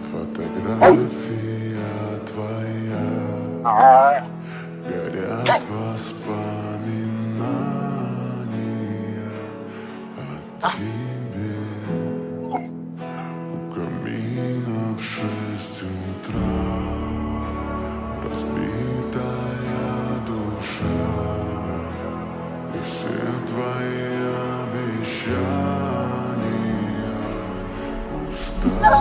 Фотография твоя, горят воспоминания о тебе. У камина в 6 утра разбитая душа, и все твои обещания пустота.